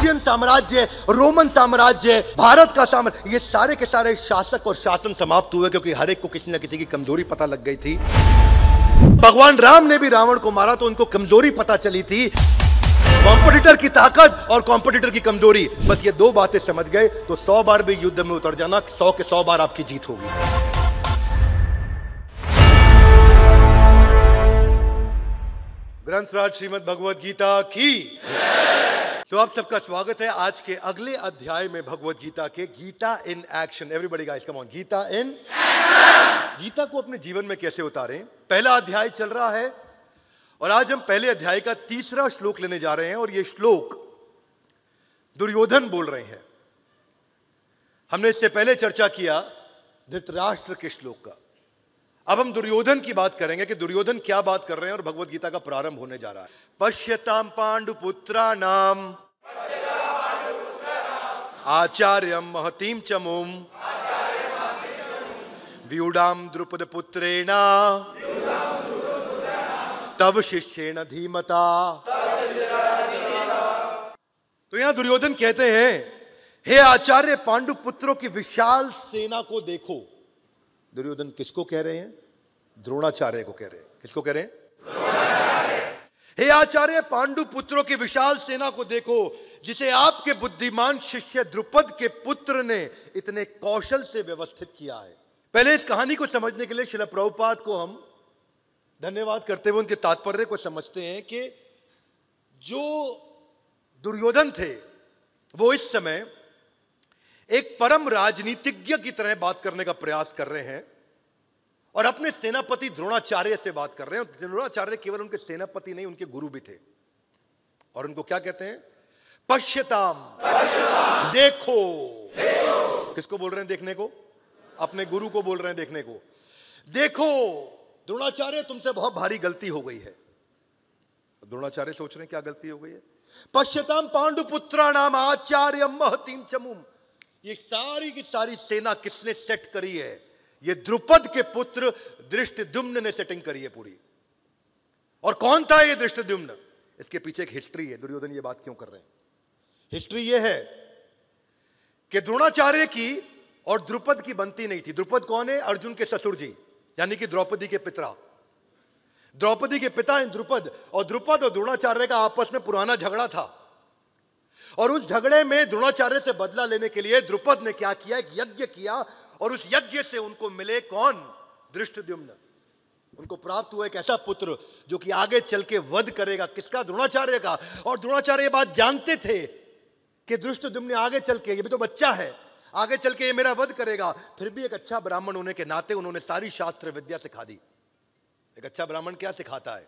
Persian साम्राज्य, Roman साम्राज्य, भारत का साम्राज्य, ये सारे के सारे शासक और शासन समाप्त हुए क्योंकि हर एक को किसी न किसी की कमजोरी पता लग गई थी। भगवान राम ने भी रावण को मारा तो उनको कमजोरी पता चली थी, कॉम्पिटिटर की ताकत और कॉम्पिटिटर की कमजोरी। बस ये दो बातें समझ गए तो 100 बार भी युद्ध में उतर जाना, 100 के 100 बार आपकी जीत होगी। ग्रंथराज श्रीमद् भगवद गीता की। तो आप सबका स्वागत है आज के अगले अध्याय में भगवद गीता के, Gita in action. Everybody guys come on, Gita in action. Gita को अपने जीवन में कैसे उतारें, पहला अध्याय चल रहा है और आज हम पहले अध्याय का तीसरा श्लोक लेने जा रहे हैं और यह श्लोक दुर्योधन बोल रहे हैं। हमने इससे पहले चर्चा किया धृतराष्ट्र के श्लोक का। अब हम दुर्योधन की बात करेंगे कि दुर्योधन क्या बात कर रहे हैं और भगवद गीता का प्रारंभ होने जा रहा है। पश्यताम पांडुपुत्राणाम आचार्यम महतीम चमुम व्यूढ़ाम द्रुपद पुत्रेण तव शिष्येण धीमता। तो यहां दुर्योधन कहते हैं, हे आचार्य पांडु पुत्रों की विशाल सेना को देखो। दुर्योधन किसको कह रहे हैं? द्रोणाचार्य को कह रहे हैं। किसको कह रहे हैं? हे आचार्य पांडु पुत्रों की विशाल सेना को देखो, जिसे आपके बुद्धिमान शिष्य द्रुपद के पुत्र ने इतने कौशल से व्यवस्थित किया है। पहले इस कहानी को समझने के लिए श्रील प्रभुपाद को हम धन्यवाद करते हुए उनके तात्पर्य को समझते हैं कि जो दुर्योधन थे वो इस समय एक परम राजनीतिज्ञ की तरह बात करने का प्रयास कर रहे हैं और अपने सेनापति द्रोणाचार्य से बात कर रहे हैं। द्रोणाचार्य केवल उनके सेनापति नहीं, उनके गुरु भी थे। और उनको क्या कहते हैं? पश्यताम, देखो। किसको बोल रहे हैं देखने को? अपने गुरु को बोल रहे हैं देखने को। देखो द्रोणाचार्य, तुमसे बहुत भारी गलती हो गई है। द्रोणाचार्य सोच रहे हैं क्या गलती हो गई है? पश्यताम पांडुपुत्राणाम आचार्यम महतीम चमुम। ये सारी की सारी सेना किसने सेट करी है? ये द्रुपद के पुत्र धृष्टद्युम्न ने सेटिंग करी है पूरी। और कौन था ये धृष्टद्युम्न? इसके पीछे एक हिस्ट्री है। दुर्योधन ये बात क्यों कर रहे हैं? हिस्ट्री ये है कि द्रोणाचार्य की और द्रुपद की बनती नहीं थी। द्रुपद कौन है? अर्जुन के ससुर जी, यानी कि द्रौपदी के पिता। द्रौपदी के पिता हैं द्रुपद, और द्रुपद और द्रोणाचार्य का आपस में पुराना झगड़ा था। और उस झगड़े में द्रोणाचार्य से बदला लेने के लिए द्रुपद ने क्या किया? एक यज्ञ किया और उस यज्ञ से उनको मिले कौन? धृष्टद्युम्न। उनको प्राप्त हुआ एक ऐसा पुत्र जो कि आगे चल के वध करेगा। किसका? द्रोणाचार्य का। और द्रोणाचार्य ये बात जानते थे कि धृष्टद्युम्न आगे चल के, ये भी तो बच्चा है, आगे चल के ये मेरा वध करेगा। फिर भी एक अच्छा ब्राह्मण होने के नाते उन्होंने सारी शास्त्र विद्या सिखा दी। एक अच्छा ब्राह्मण क्या सिखाता है?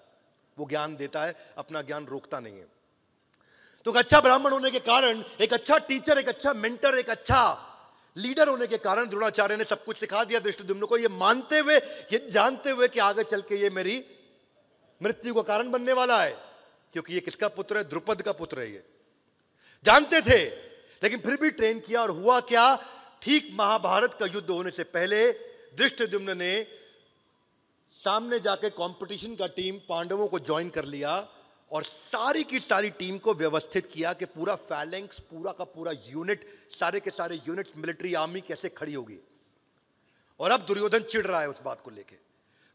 वो ज्ञान देता है, अपना ज्ञान रोकता नहीं है। तो एक अच्छा ब्राह्मण होने के कारण, एक अच्छा टीचर, एक अच्छा मेंटर, एक अच्छा लीडर होने के कारण द्रोणाचार्य ने सब कुछ सिखा दिया धृष्टद्युम्न को, ये मानते हुए, ये जानते हुए कि आगे चल के ये मेरी मृत्यु का कारण बनने वाला है। क्योंकि ये किसका पुत्र है? द्रुपद का पुत्र है। ये जानते थे, लेकिन फिर भी ट्रेन किया। और हुआ क्या? ठीक महाभारत का युद्ध होने से पहले धृष्टद्युम्न ने सामने जाके कंपटीशन का टीम पांडवों को ज्वाइन कर लिया और सारी की सारी टीम को व्यवस्थित किया कि पूरा फैलेंक्स, पूरा का पूरा यूनिट, सारे के सारे यूनिट्स, मिलिट्री आर्मी कैसे खड़ी होगी। और अब दुर्योधन चिढ़ रहा है उस बात को लेके।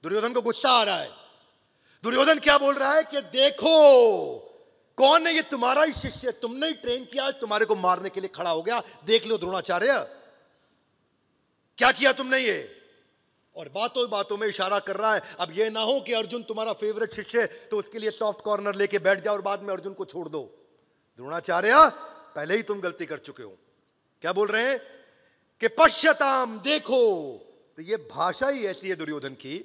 दुर्योधन को गुस्सा आ रहा है। दुर्योधन क्या बोल रहा है कि देखो कौन है ये? तुम्हारा ही शिष्य, तुमने ही ट्रेन किया, तुम्हारे को मारने के लिए खड़ा हो गया। देख लो द्रोणाचार्य, क्या किया तुमने ये। और बातों बातों में इशारा कर रहा है, अब ये ना हो कि अर्जुन तुम्हारा फेवरेट शिष्य है तो उसके लिए सॉफ्ट कॉर्नर लेके बैठ जाओ और बाद में अर्जुन को छोड़ दो। द्रोणाचार्य, पहले ही तुम गलती कर चुके हो। क्या बोल रहे हैं? कि पश्यताम, देखो। तो ये भाषा ही ऐसी है दुर्योधन की।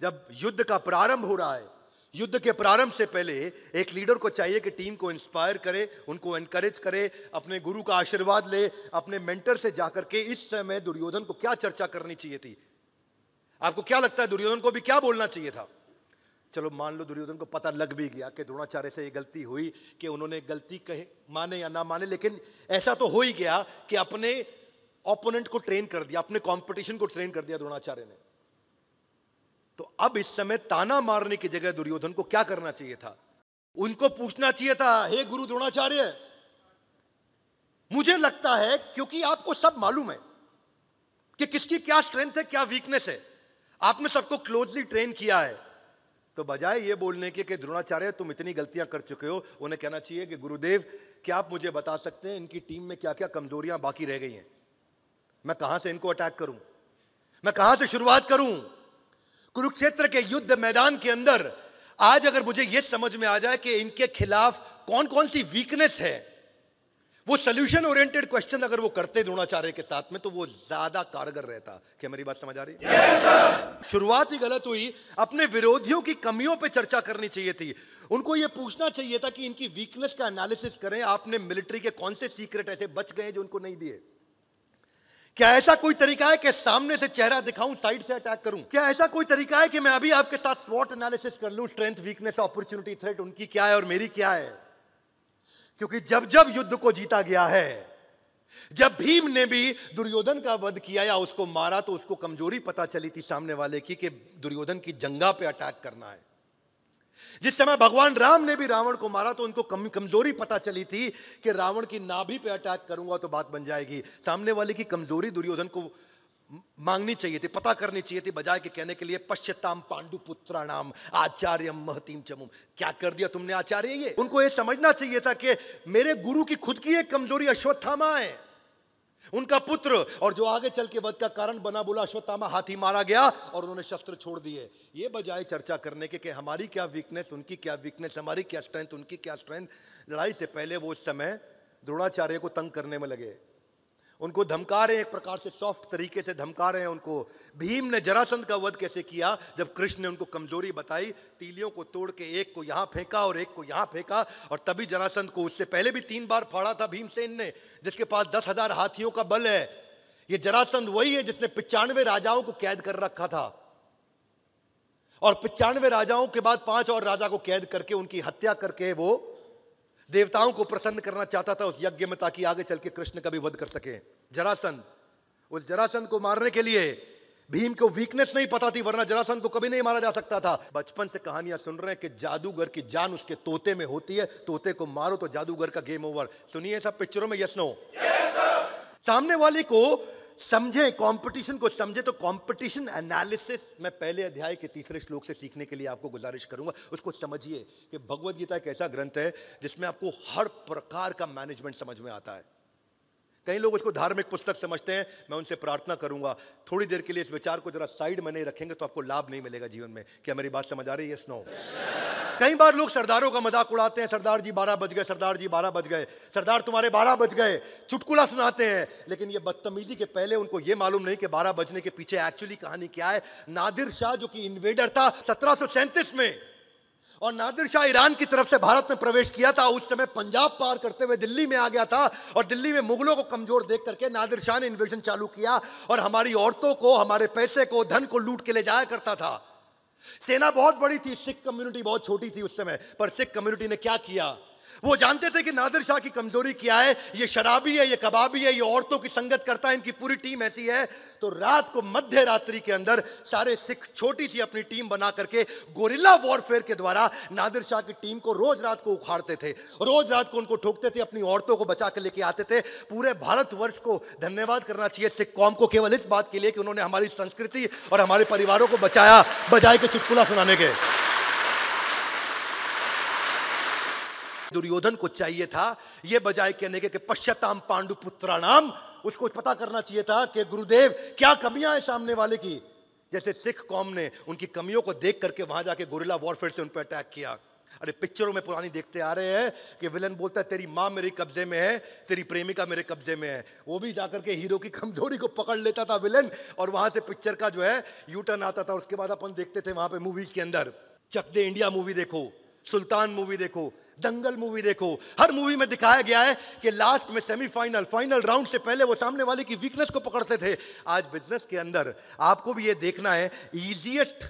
जब युद्ध का प्रारंभ हो रहा है, युद्ध के प्रारंभ से पहले एक लीडर को चाहिए कि टीम को इंस्पायर करे, उनको एनकरेज करे, अपने गुरु का आशीर्वाद ले, अपने मेंटर से जाकर के। इस समय दुर्योधन को क्या चर्चा करनी चाहिए थी? आपको क्या लगता है दुर्योधन को भी क्या बोलना चाहिए था? चलो मान लो दुर्योधन को पता लग भी गया कि द्रोणाचार्य से ये गलती हुई, कि उन्होंने गलती कहे, माने या ना माने, लेकिन ऐसा तो हो ही गया कि अपने ओपोनेंट को ट्रेन कर दिया, अपने कंपटीशन को ट्रेन कर दिया द्रोणाचार्य ने। तो अब इस समय ताना मारने की जगह दुर्योधन को क्या करना चाहिए था? उनको पूछना चाहिए था, हे गुरु द्रोणाचार्य, मुझे लगता है क्योंकि आपको सब मालूम है कि किसकी क्या स्ट्रेंथ है, क्या वीकनेस है, आपने सबको क्लोजली ट्रेन किया है, तो बजाय ये बोलने के कि द्रोणाचार्य तुम इतनी गलतियां कर चुके हो, उन्हें कहना चाहिए कि गुरुदेव क्या आप मुझे बता सकते हैं इनकी टीम में क्या क्या कमजोरियां बाकी रह गई हैं, मैं कहां से इनको अटैक करूं, मैं कहां से शुरुआत करूं। कुरुक्षेत्र के युद्ध मैदान के अंदर आज अगर मुझे यह समझ में आ जाए कि इनके खिलाफ कौन कौन सी वीकनेस है, वो सोल्यूशन ओरिएंटेड क्वेश्चन अगर वो करते द्रोणाचार्य के साथ में, तो वो ज्यादा कारगर रहता। क्या मेरी बात समझ आ रही है? yes, शुरुआत ही गलत हुई। अपने विरोधियों की कमियों पे चर्चा करनी चाहिए थी, उनको ये पूछना चाहिए था कि इनकी वीकनेस का एनालिसिस करें, आपने मिलिट्री के कौन से सीक्रेट ऐसे बच गए जो उनको नहीं दिए। क्या ऐसा कोई तरीका है कि सामने से चेहरा दिखाऊं, साइड से अटैक करूं? क्या ऐसा कोई तरीका है कि मैं अभी आपके साथ स्वॉट एनालिसिस कर लूं, स्ट्रेंथ, वीकनेस, अपॉर्चुनिटी, थ्रेट, उनकी क्या है और मेरी क्या है? क्योंकि जब जब युद्ध को जीता गया है, जब भीम ने भी दुर्योधन का वध किया या उसको मारा, तो उसको कमजोरी पता चली थी सामने वाले की कि दुर्योधन की जंगा पे अटैक करना है। जिस समय भगवान राम ने भी रावण को मारा, तो उनको कमजोरी पता चली थी कि रावण की नाभि पे अटैक करूंगा तो बात बन जाएगी। सामने वाले की कमजोरी दुर्योधन को मांगनी चाहिए थी, पता करनी चाहिए थी, बजाय के कहने के लिए पश्यताम पांडुपुत्राणाम आचार्यम महतीम चमुम। क्या कर दिया तुमने आचार्य? ये उनको ये समझना चाहिए था कि मेरे गुरु की खुद की एक कमजोरी अश्वत्थामा है, उनका पुत्र, और जो आगे चल के वध का कारण बना। बोला अश्वत्थामा हाथी मारा गया और उन्होंने शस्त्र छोड़ दिए। ये बजाय चर्चा करने के कि हमारी क्या वीकनेस, उनकी क्या वीकनेस, हमारी क्या स्ट्रेंथ, उनकी क्या स्ट्रेंथ। लड़ाई से पहले वो उस समय द्रोणाचार्य को तंग करने में लगे, उनको धमका रहे हैं, एक प्रकार से सॉफ्ट तरीके से धमका रहे हैं उनको। भीम ने जरासंध का वध कैसे किया? जब कृष्ण ने उनको कमजोरी बताई, तीलियों को तोड़ के एक को यहां फेंका और एक को यहां फेंका, और तभी जरासंध को, उससे पहले भी 3 बार फाड़ा था भीमसेन ने, जिसके पास 10,000 हाथियों का बल है। ये जरासंध वही है जिसने 95 राजाओं को कैद कर रखा था, और 95 राजाओं के बाद 5 और राजा को कैद करके उनकी हत्या करके वो देवताओं को प्रसन्न करना चाहता था उस यज्ञ में, ताकि आगे चल के कृष्ण का भी वध कर सके। जरासंध, उस जरासंध को मारने के लिए भीम को वीकनेस नहीं पता थी, वरना जरासंध को कभी नहीं मारा जा सकता था। बचपन से कहानियां सुन रहे हैं कि जादूगर की जान उसके तोते में होती है, तोते को मारो तो जादूगर का गेम ओवर। सुनिए सब पिक्चरों में, यस नो? सामने वाले को समझे, कंपटीशन को समझे। तो कंपटीशन एनालिसिस मैं पहले अध्याय के 3 श्लोक से सीखने के लिए आपको गुजारिश करूंगा। उसको समझिए कि भगवद गीता एक ऐसा ग्रंथ है जिसमें आपको हर प्रकार का मैनेजमेंट समझ में आता है। कई लोग उसको धार्मिक पुस्तक समझते हैं। मैं उनसे प्रार्थना करूंगा थोड़ी देर के लिए इस विचार को जरा साइड में नहीं रखेंगे तो आपको लाभ नहीं मिलेगा जीवन में। क्या मेरी बात समझ आ रही है? Yes no? कई बार लोग सरदारों का मजाक उड़ाते हैं, सरदार जी 12 बज गए, सरदार जी 12 बज गए, सरदार तुम्हारे 12 बज गए, चुटकुला सुनाते हैं। लेकिन ये बदतमीजी के पहले उनको ये मालूम नहीं कि 12 बजने के पीछे एक्चुअली कहानी क्या है। नादिर शाह जो कि इन्वेडर था 1737 में, और नादिर शाह ईरान की तरफ से भारत में प्रवेश किया था। उस समय पंजाब पार करते हुए दिल्ली में आ गया था, और दिल्ली में मुगलों को कमजोर देख करके नादिर शाह ने इन्वेजन चालू किया, और हमारी औरतों को, हमारे पैसे को, धन को लूट के ले जाया करता था। सेना बहुत बड़ी थी, सिख कम्युनिटी बहुत छोटी थी उस समय, पर सिख कम्युनिटी ने क्या किया? वो जानते थे कि नादिर शाह की कमजोरी क्या है, ये शराबी है, ये कबाबी है, ये औरतों की संगत करता है, इनकी पूरी टीम ऐसी है। तो रात को मध्य रात्रि के अंदर सारे सिख छोटी सी अपनी टीम बना करके गोरिल्ला वॉरफेयर के द्वारा नादिर शाह की टीम को रोज रात को उखाड़ते थे, रोज रात को उनको ठोकते थे, अपनी औरतों को बचा कर लेके आते थे। पूरे भारतवर्ष को धन्यवाद करना चाहिए सिख कौम को केवल इस बात के लिए कि उन्होंने हमारी संस्कृति और हमारे परिवारों को बचाया, बजाय के चुटकुला सुनाने के। दुर्योधन को चाहिए था ये बजाय कहने के पश्यताम पांडुपुत्राणाम, उसको पता करना चाहिए था कि गुरुदेव क्या कमियां हैं सामने वाले की। जैसे सिख कौम ने उनकी कमियों को देख करके वहां जाके गोरिल्ला वॉरफेयर से उन पर अटैक किया। अरे पिक्चरों में पुरानी देखते आ रहे हैं कि विलन बोलता है तेरी माँ मेरे कब्जे में है, तेरी प्रेमिका मेरे कब्जे में है। वो भी जाकर के हीरो की कमजोरी को पकड़ लेता था विलन, और वहां से पिक्चर का जो है यू टर्न आता था। उसके बाद अपन देखते थे वहां पे मूवीज के अंदर, चक दे इंडिया मूवी देखो, सुल्तान मूवी देखो, दंगल मूवी देखो, हर मूवी में दिखाया गया है कि लास्ट में सेमीफाइनल, फाइनल राउंड से पहले वो सामने वाले की वीकनेस को पकड़ते थे। आज बिजनेस के अंदर आपको भी ये देखना है, इजीएस्ट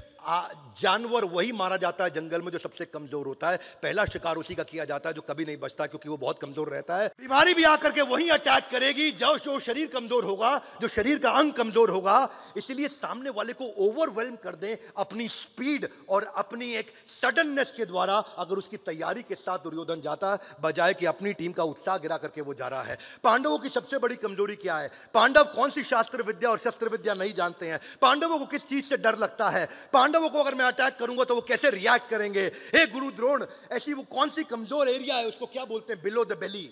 जानवर वही मारा जाता है जंगल में जो सबसे कमजोर होता है। पहला शिकार उसी का किया जाता है जो कभी नहीं बचता, क्योंकि वो बहुत कमजोर रहता है। बीमारी भी आकर के वही अटैक करेगी जो शरीर कमजोर होगा, जो शरीर का अंग कमजोर होगा। इसलिए सामने वाले को ओवरवेल्म कर दें अपनी स्पीड और अपनी एक सडननेस के द्वारा। अगर उसकी तैयारी के साथ दुर्योधन जाता, बजाय कि अपनी टीम का उत्साह गिरा करके वो जा रहा है। पांडवों की सबसे बड़ी कमजोरी क्या है? पांडव कौन सी शास्त्र विद्या और शस्त्र विद्या नहीं जानते हैं। पांडवों को किस चीज से डर लगता है? पांडवों को अगर मैं अटैक करूंगा तो वो कैसे रिएक्ट करेंगे? हे गुरु द्रोण, ऐसी वो कौन सी कमजोर एरिया है, उसको क्या बोलते हैं? Below the belly,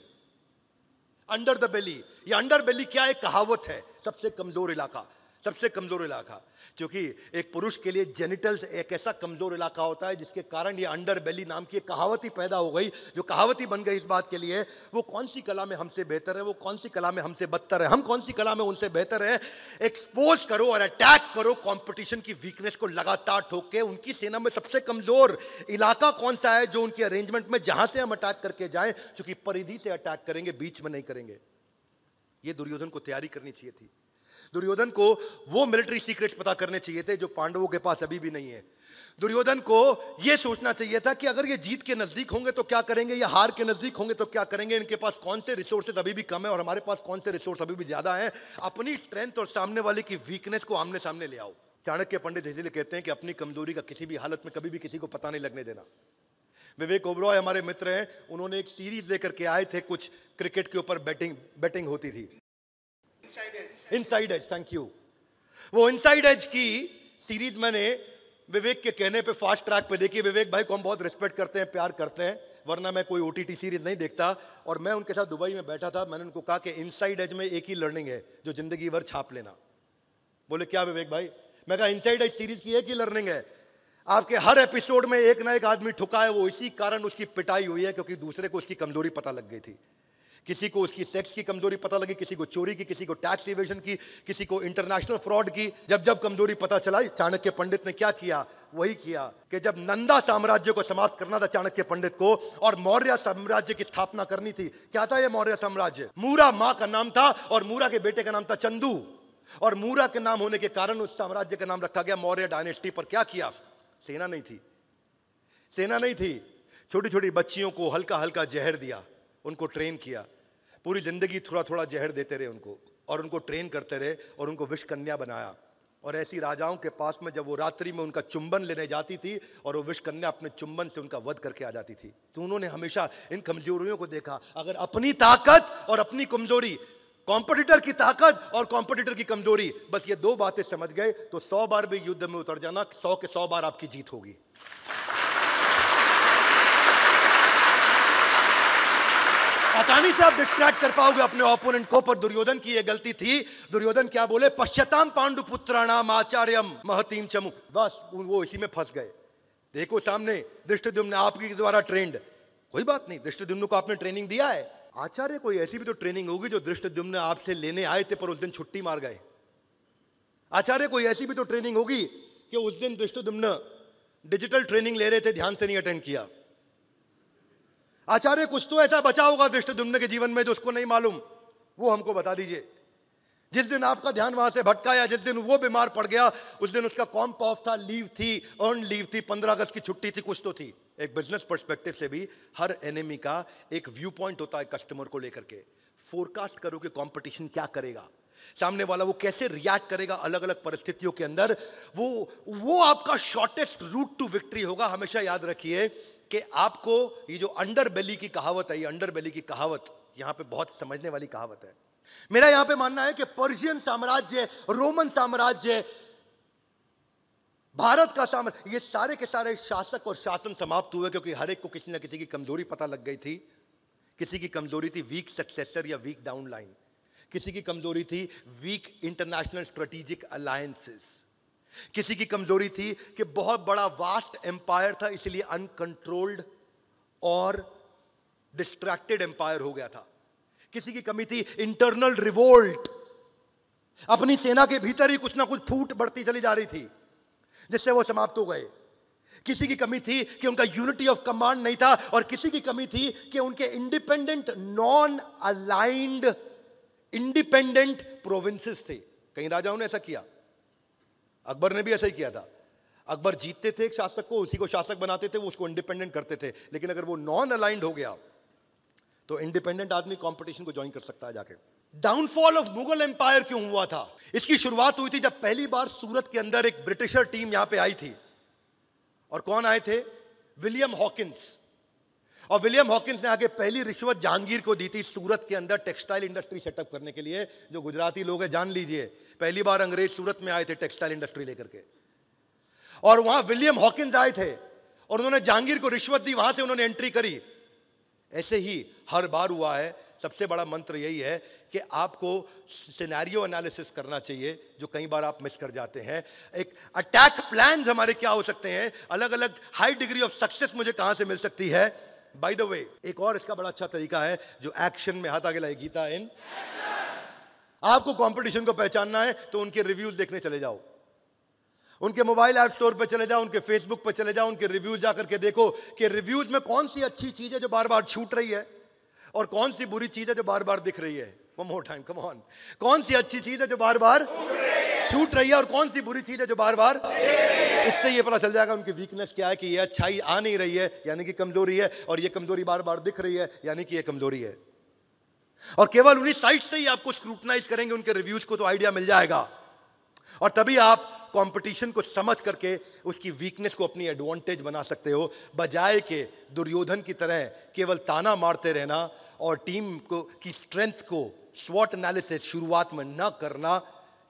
under the belly. ये अंडर बेली क्या एक कहावत है, सबसे कमजोर इलाका, सबसे कमजोर इलाका। क्योंकि एक पुरुष के लिए जेनिटल्स एक ऐसा कमजोर इलाका होता है जिसके कारण ये अंडर बेली नाम की एक कहावत ही पैदा हो गई, जो कहावत ही बन गई इस बात के लिए। वो कौन सी कला में हमसे बेहतर है, वो कौन सी कला में हमसे बदतर है, हम कौन सी कला में उनसे बेहतर है। एक्सपोज करो और अटैक करो कंपटीशन की वीकनेस को लगातार ठोक के। उनकी सेना में सबसे कमजोर इलाका कौन सा है जो उनकी अरेंजमेंट में जहां से हम अटैक करके जाएं, क्योंकि परिधि से अटैक करेंगे, बीच में नहीं करेंगे। ये दुर्योधन को तैयारी करनी चाहिए थी। दुर्योधन को वो मिलिट्री सीक्रेट्स पता करने चाहिए थे जो पांडवों के पास अभी भी नहीं है। दुर्योधन को यह सोचना चाहिए था कि अगर ये जीत के नजदीक होंगे तो क्या करेंगे, या हार के नजदीक होंगे तो क्या करेंगे, इनके पास कौन से रिसोर्सेज अभी भी कम है और हमारे पास कौन से रिसोर्स अभी भी ज्यादा हैं। अपनी स्ट्रेंथ और सामने वाले की वीकनेस को आमने सामने ले आओ। चाणक्य पंडित इसलिए कहते हैं कि अपनी कमजोरी का किसी भी हालत में कभी भी किसी को पता नहीं लगने देना। विवेक ओबरॉय हमारे मित्र हैं, उन्होंने एक सीरीज लेकर के आए थे, कुछ क्रिकेट के ऊपर बैटिंग होती थी, इनसाइड एज। Thank you. वो इनसाइड एज की सीरीज मैंने विवेक के कहने पे फास्ट ट्रैक पे देखी। विवेक भाई को हम बहुत रिस्पेक्ट करते हैं, प्यार करते हैं, वरना मैं कोई ओटीटी सीरीज नहीं देखता। और मैं उनके साथ दुबई में बैठा था, मैंने उनको कहा कि इनसाइड एज में एक ही लर्निंग है जो जिंदगी भर छाप लेना। बोले क्या विवेक भाई? मैं कहा इनसाइड एज सीरीज की एक ही लर्निंग है, आपके हर एपिसोड में एक ना एक आदमी ठुका है, वो इसी कारण उसकी पिटाई हुई है क्योंकि दूसरे को उसकी कमजोरी पता लग गई थी। किसी को उसकी सेक्स की कमजोरी पता लगी, किसी को चोरी की, किसी को टैक्स इवेजन की, किसी को इंटरनेशनल फ्रॉड की। जब जब कमजोरी पता चला, चाणक्य पंडित ने क्या किया? वही किया कि जब नंदा साम्राज्य को समाप्त करना था चाणक्य पंडित को और मौर्य साम्राज्य की स्थापना करनी थी। क्या था ये मौर्य साम्राज्य? मूरा मां का नाम था और मूरा के बेटे का नाम था चंदू, और मूरा के नाम होने के कारण उस साम्राज्य का नाम रखा गया मौर्य डायनेस्टी। पर क्या किया? सेना नहीं थी, सेना नहीं थी। छोटी छोटी बच्चियों को हल्का हल्का जहर दिया, उनको ट्रेन किया, पूरी जिंदगी थोड़ा थोड़ा जहर देते रहे उनको, और उनको ट्रेन करते रहे और उनको विष कन्या बनाया। और ऐसी राजाओं के पास में जब वो रात्रि में उनका चुंबन लेने जाती थी और वो विष कन्या अपने चुंबन से उनका वध करके आ जाती थी। तो उन्होंने हमेशा इन कमजोरियों को देखा। अगर अपनी ताकत और अपनी कमजोरी, कॉम्पिटिटर की ताकत और कॉम्पिटिटर की कमजोरी, बस ये दो बातें समझ गए तो 100 बार भी युद्ध में उतर जाना, 100 के 100 बार आपकी जीत होगी। आसानी से आप डिस्ट्रैक्ट कर पाओगे अपने ओपोनेंट को। पर दुर्योधन की यह गलती थी। दुर्योधन क्या बोले? पश्चाताम पांडुपुत्राणाम आचार्यम महतीम चमु। बस वो इसी में फंस गए। देखो सामने धृष्टद्युम्न आपके द्वारा ट्रेंड, कोई बात नहीं, धृष्टद्युम्न को आपने ट्रेनिंग दिया है। आचार्य कोई ऐसी भी तो ट्रेनिंग होगी जो धृष्टद्युम्न आपसे लेने आए थे पर उस दिन छुट्टी मार गए। आचार्य कोई ऐसी भी तो ट्रेनिंग होगी कि उस दिन धृष्टद्युम्न डिजिटल ट्रेनिंग ले रहे थे, ध्यान से नहीं अटेंड किया। आचार्य कुछ तो ऐसा बचा होगा धृष्टद्युम्न के जीवन में जो उसको नहीं मालूम, वो हमको बता दीजिए। जिस दिन आपका ध्यान वहां से भटका या जिस दिन वो बीमार पड़ गया, उस दिन उसका कॉम्प ऑफ था, लीव थी, अर्न लीव थी, 15 अगस्त की छुट्टी थी, कुछ तो थी। एक बिजनेस पर्सपेक्टिव से भी हर एनिमी का एक व्यू पॉइंट होता है कस्टमर को लेकर के। फोरकास्ट करो कि कंपटीशन क्या करेगा, सामने वाला वो कैसे रिएक्ट करेगा अलग अलग परिस्थितियों के अंदर। वो आपका शॉर्टेस्ट रूट टू विक्ट्री होगा। हमेशा याद रखिए कि आपको ये जो अंडर बेली की कहावत है, ये अंडर बेली की कहावत यहां पे बहुत समझने वाली कहावत है। मेरा यहां पे मानना है कि पर्शियन साम्राज्य, रोमन साम्राज्य, भारत का साम्राज्य, ये सारे के सारे शासक और शासन समाप्त हुए क्योंकि हर एक को किसी ना किसी की कमजोरी पता लग गई थी। किसी की कमजोरी थी वीक सक्सेसर या वीक डाउनलाइन, किसी की कमजोरी थी वीक इंटरनेशनल स्ट्रेटेजिक अलायंसेस, किसी की कमजोरी थी कि बहुत बड़ा वास्ट एम्पायर था इसलिए अनकंट्रोल्ड और डिस्ट्रैक्टेड एम्पायर हो गया था। किसी की कमी थी इंटरनल रिवोल्ट, अपनी सेना के भीतर ही कुछ ना कुछ फूट बढ़ती चली जा रही थी जिससे वो समाप्त हो गए। किसी की कमी थी कि उनका यूनिटी ऑफ कमांड नहीं था, और किसी की कमी थी कि उनके independent non aligned independent provinces थे। कई राजाओं ने ऐसा किया, अकबर ने भी ऐसा ही किया था। अकबर जीतते थे एक शासक को, उसी को शासक बनाते थे, वो उसको इंडिपेंडेंट करते थे। लेकिन अगर वो नॉन अलाइंड हो गया तो इंडिपेंडेंट आदमी कंपटीशन को ज्वाइन कर सकता है जाके। डाउनफॉल ऑफ मुगल एम्पायर क्यों हुआ था? इसकी शुरुआत हुई थी जब पहली बार सूरत के अंदर एक ब्रिटिशर टीम यहां पे आई थी। और कौन आए थे? William Hawkins. और विलियम हॉकिंस ने आगे पहली रिश्वत जहांगीर को दी थी सूरत के अंदर टेक्सटाइल इंडस्ट्री सेटअप करने के लिए। जो गुजराती लोग हैं जान लीजिए, पहली बार अंग्रेज सूरत में आए थे टेक्सटाइल इंडस्ट्री लेकर के, और वहां विलियम हॉकिंस आए थे और उन्होंने जहांगीर को रिश्वत दी, वहां से उन्होंने एंट्री करी। ऐसे ही हर बार हुआ है। सबसे बड़ा मंत्र यही है कि आपको सिनेरियो एनालिसिस करना चाहिए, जो कई बार आप मिस कर जाते हैं। एक अटैक प्लान्स हमारे क्या हो सकते हैं, अलग अलग हाई डिग्री ऑफ सक्सेस मुझे कहां से मिल सकती है। बाय द वे, एक और इसका बड़ा अच्छा तरीका है जो एक्शन में हाथ आगे लाए, गीता इन। आपको कंपटीशन को पहचानना है तो उनके रिव्यूज देखने चले जाओ, उनके मोबाइल ऐप स्टोर पे चले जाओ, उनके फेसबुक पे चले जाओ, उनके रिव्यूज जाकर के देखो कि रिव्यूज में कौन सी अच्छी चीज है जो बार बार छूट रही है और कौन सी बुरी चीज है जो बार बार दिख रही है। One more time, come on. कौन सी अच्छी चीज है जो बार बार छूट रही है और कौन सी बुरी चीज है जो बार बार। इससे ये पता चल जाएगा उनकी वीकनेस क्या है, कि ये अच्छाई आ नहीं रही है यानी कि कमजोरी है, और ये कमजोरी बार बार दिख रही है यानी कि ये कमजोरी है। और केवल उन्हीं साइट से ही आपको स्क्रूटनाइज करेंगे उनके रिव्यूज को, तो आइडिया मिल जाएगा। और तभी आप कंपटीशन को समझ करके उसकी वीकनेस को अपनी एडवांटेज बना सकते हो, बजाय के दुर्योधन की तरह केवल ताना मारते रहना और टीम को की स्ट्रेंथ को स्वॉट एनालिसिस शुरुआत में न करना,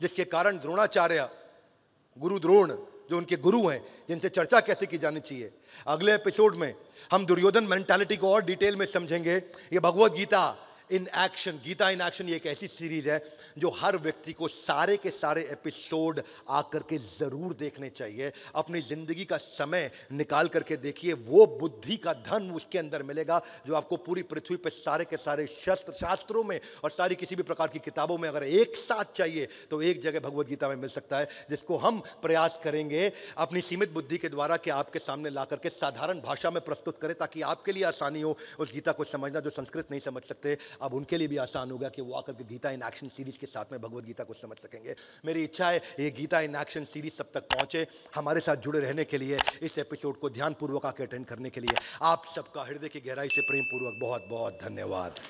जिसके कारण द्रोणाचार्य, गुरु द्रोण जो उनके गुरु हैं, जिनसे चर्चा कैसे की जानी चाहिए। अगले एपिसोड में हम दुर्योधन मेंटालिटी को और डिटेल में समझेंगे। ये Bhagavad Gita in action, Gita in action, ये एक ऐसी सीरीज है जो हर व्यक्ति को सारे के सारे एपिसोड आकर के जरूर देखने चाहिए। अपनी जिंदगी का समय निकाल करके देखिए, वो बुद्धि का धन उसके अंदर मिलेगा जो आपको पूरी पृथ्वी पे सारे के सारे शस्त्र शास्त्रों में और सारी किसी भी प्रकार की किताबों में अगर एक साथ चाहिए तो एक जगह भगवत गीता में मिल सकता है, जिसको हम प्रयास करेंगे अपनी सीमित बुद्धि के द्वारा कि आपके सामने ला करके साधारण भाषा में प्रस्तुत करें, ताकि आपके लिए आसानी हो उस गीता को समझना। जो संस्कृत नहीं समझ सकते, अब उनके लिए भी आसान होगा कि वो आकर के गीता इन एक्शन सीरीज के साथ में भगवत गीता को समझ सकेंगे। मेरी इच्छा है ये गीता इन एक्शन सीरीज सब तक पहुंचे। हमारे साथ जुड़े रहने के लिए, इस एपिसोड को ध्यानपूर्वक आकर अटेंड करने के लिए आप सबका हृदय की गहराई से प्रेम पूर्वक बहुत बहुत धन्यवाद।